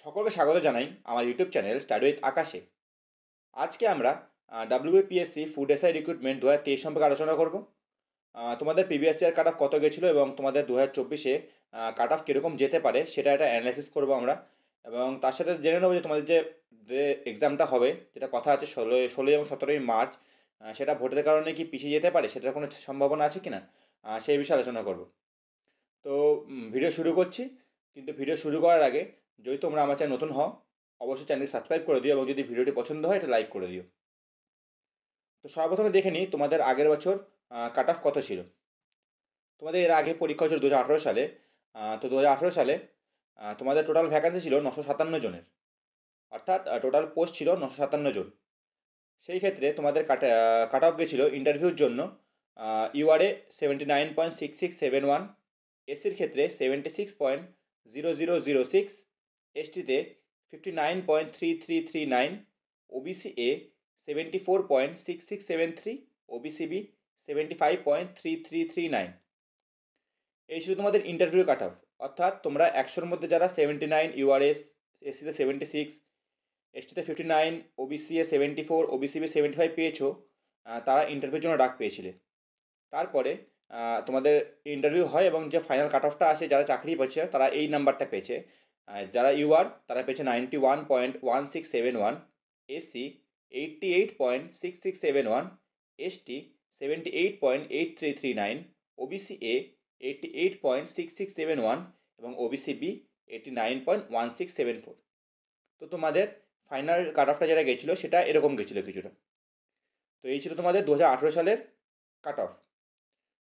সকলকে স্বাগত জানাই আমার ইউটিউব চ্যানেল স্টাডি উইথ আকাশে। আজকে আমরা WBPSC ফুড এসআই রিক্রুটমেন্ট 2023 সম্পর্কে আলোচনা করব। তোমাদের প্রিভিয়াস ইয়ার কাট অফ কত গেছিলো এবং তোমাদের 2024-এ কাট অফ কীরকম যেতে পারে সেটা একটা অ্যানালাইসিস করবো আমরা। এবং তার সাথে জেনে নেবো যে তোমাদের যে এক্সামটা হবে, যেটা কথা আছে 16ই এবং 17ই মার্চ, সেটা ভোটের কারণে কি পিছিয়ে যেতে পারে, সেটার কোনো সম্ভাবনা আছে কি না, সেই বিষয়ে আলোচনা করব। তো ভিডিও শুরু করছি, কিন্তু ভিডিও শুরু করার আগে যদি তোমরা আমার চ্যানেল নতুন হও অবশ্যই চ্যানেলটি সাবস্ক্রাইব করে দিও এবং যদি ভিডিওটি পছন্দ হয় এটা লাইক করে দিও। তো সর্বপ্রথমে দেখে নিই তোমাদের আগের বছর কাট অফ কত ছিল। তোমাদের এর আগে পরীক্ষা হয়েছিল 2018 সালে। তো 2018 সালে তোমাদের টোটাল ভ্যাকান্সি ছিল 957 জনের, অর্থাৎ টোটাল পোস্ট ছিল 957 জন। সেই ক্ষেত্রে তোমাদের কাট অফ গেছিলো ইন্টারভিউর জন্য ইউআরএ 79.6671, এসসির ক্ষেত্রে 76.0006, এসটিতে 59.3339, ওবিসি এ 74.6673, ওবিসি বি 75.3339। এই ছিল তোমাদের ইন্টারভিউ কাট অফ। অর্থাৎ তোমরা 100-র মধ্যে যারা 79 ইউআরএস, এসসিতে 76, এসটিতে 59, ওবিসি এ 74, ওবিসি বি 75 পেয়েছো, তারা ইন্টারভিউর জন্য ডাক পেয়েছিলে। তারপরে তোমাদের ইন্টারভিউ হয় এবং যে ফাইনাল কাট অফটা আসে, যারা চাকরি পেয়েছে তারা এই নাম্বারটা পেয়েছে। যারা ইউআর তারা পেয়েছে 91.1671, এসসি 88.6671, এসটি 78.8339, ওবিসি এ 88.6671 এবং ওবিসি বি 89.1674। তো তোমাদের ফাইনাল কাট অফটা যেটা গেছিলো সেটা এরকম গেছিলো কিছুটা। তো এই ছিল তোমাদের 2018 সালের কাট অফ।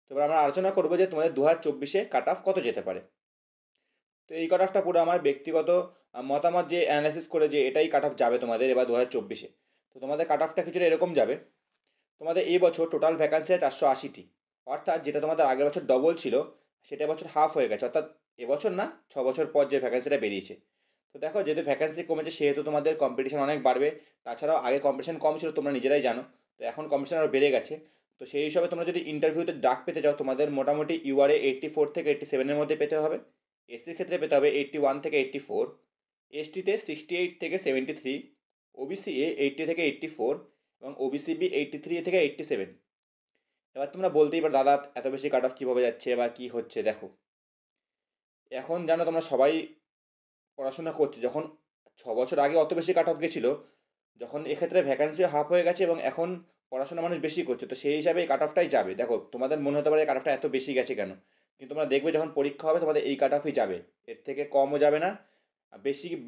তো এবার আমরা আলোচনা করবো যে তোমাদের 2024-এ কাট অফ কত যেতে পারে। তো এই কাট অফটা পুরো আমার ব্যক্তিগত মতামত, যে অ্যানালাইসিস করে যে এটাই কাট অফ যাবে তোমাদের এবার 2024-এ। তো তোমাদের কাট অফটা কিছুটা এরকম যাবে। তোমাদের এই বছর টোটাল ভ্যাকান্সি আছে 480টি, অর্থাৎ যেটা তোমাদের আগের বছর ডবল ছিল সেটা এবছর হাফ হয়ে গেছে, অর্থাৎ এবছর না 6 বছর পর যে ভ্যাকান্সিটা বেরিয়েছে। তো দেখো, যেহেতু ভ্যাকান্সি কমেছে সেহেতু তোমাদের কম্পিটিশন অনেক বাড়বে। তাছাড়াও আগে কম্পিটিশন কম ছিল, তোমরা নিজেরাই জানো। তো এখন কম্পিটিশন আরও বেড়ে গেছে। তো সেই হিসাবে তোমরা যদি ইন্টারভিউতে ডাক পেতে যাও, তোমাদের মোটামুটি ইউআরএ 84 থেকে 87-এর মধ্যে পেতে হবে। এসসির ক্ষেত্রে পেতে হবে 81 থেকে 84, এসটিতে 68 থেকে 73, ওবিসি এ 80 থেকে 84 এবং ওবিসি বি 83 থেকে 87। এবার তোমরা বলতেই পারো, দাদা এত বেশি কাট অফ কীভাবে যাচ্ছে বা কী হচ্ছে। দেখো, এখন জানো তোমরা সবাই পড়াশোনা করছে, যখন 6 বছর আগে অত বেশি কাট অফ গেছিলো, যখন এক্ষেত্রে ভ্যাকান্সি হাফ হয়ে গেছে এবং এখন পড়াশোনা মানুষ বেশি করছে, তো সেই হিসাবে এই কাট অফটাই যাবে। দেখো, তোমাদের মনে হতে পারে কাট অফটা এত বেশি গেছে কেন, কিন্তু তোমরা দেখবে যখন পরীক্ষা হবে তোমাদের এই কাট অফই যাবে, এর থেকে কমও যাবে না,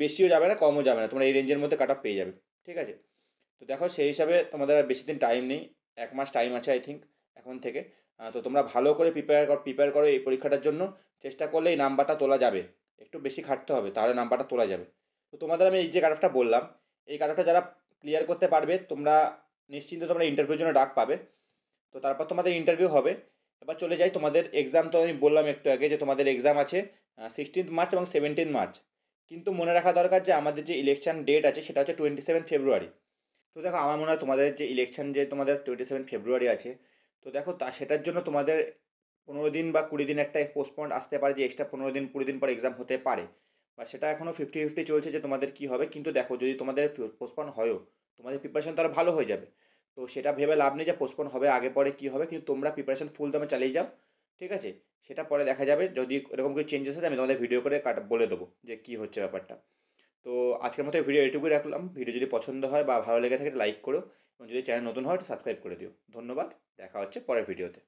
বেশিও যাবে না, কমও যাবে না, তোমরা এই রেঞ্জের মধ্যে কাট অফ পেয়ে যাবে। ঠিক আছে? তো দেখো, সেই হিসাবে তোমাদের আর বেশি দিন টাইম নেই, 1 মাস টাইম আছে আই থিঙ্ক এখন থেকে। তো তোমরা ভালো করে প্রিপেয়ার করো এই পরীক্ষাটার জন্য। চেষ্টা করলে এই নাম্বারটা তোলা যাবে, একটু বেশি খাটতে হবে তাহলে নাম্বারটা তোলা যাবে। তো তোমাদের আমি এই যে কাট অফটা বললাম, এই কাট অফটা যারা ক্লিয়ার করতে পারবে তোমরা নিশ্চিন্তে তোমরা ইন্টারভিউর জন্য ডাক পাবে। তো তারপর তোমাদের ইন্টারভিউ হবে। এবার চলে যাই তোমাদের এক্সাম। তো আমি বললাম একটু আগে যে তোমাদের এক্সাম আছে 16 মার্চ এবং 17 মার্চ। কিন্তু মনে রাখা দরকার যে আমাদের যে ইলেকশন ডেট আছে সেটা হচ্ছে 27 ফেব্রুয়ারি। তো দেখো, আমার মনে হয় তোমাদের যে ইলেকশন, যে তোমাদের 27 ফেব্রুয়ারি আছে, তো দেখো সেটার জন্য তোমাদের 15 দিন বা 20 দিন একটা পোস্টপন্ড আসতে পারে, যে এক্সট্রা 15 দিন 20 দিন পর এক্সাম হতে পারে। বা সেটা এখনও 50-50 চলছে যে তোমাদের কী হবে। কিন্তু দেখো, যদি তোমাদের পোস্টপন্ড হয়ও, তোমাদের প্রিপারেশন তো আরও ভালো হয়ে যাবে। তো সেটা ভেবে লাভ নেই যে পোস্টপন্ড হবে আগে পরে কী হবে, কিন্তু তোমরা প্রিপারেশন ফুল দমে চালিয়ে যাও। ঠিক আছে? সেটা পরে দেখা যাবে, যদি এরকম কিছু চেঞ্জেস আছে আমি তোমাদের ভিডিও করে বলে দেবো যে কী হচ্ছে ব্যাপারটা। তো আজকের মতো ভিডিও এটুকুই রাখলাম। ভিডিও যদি পছন্দ হয় বা ভালো লেগে থাকে লাইক করো এবং যদি চ্যানেল নতুন হয় সাবস্ক্রাইব করে দিও। ধন্যবাদ, দেখা হচ্ছে পরের ভিডিওতে।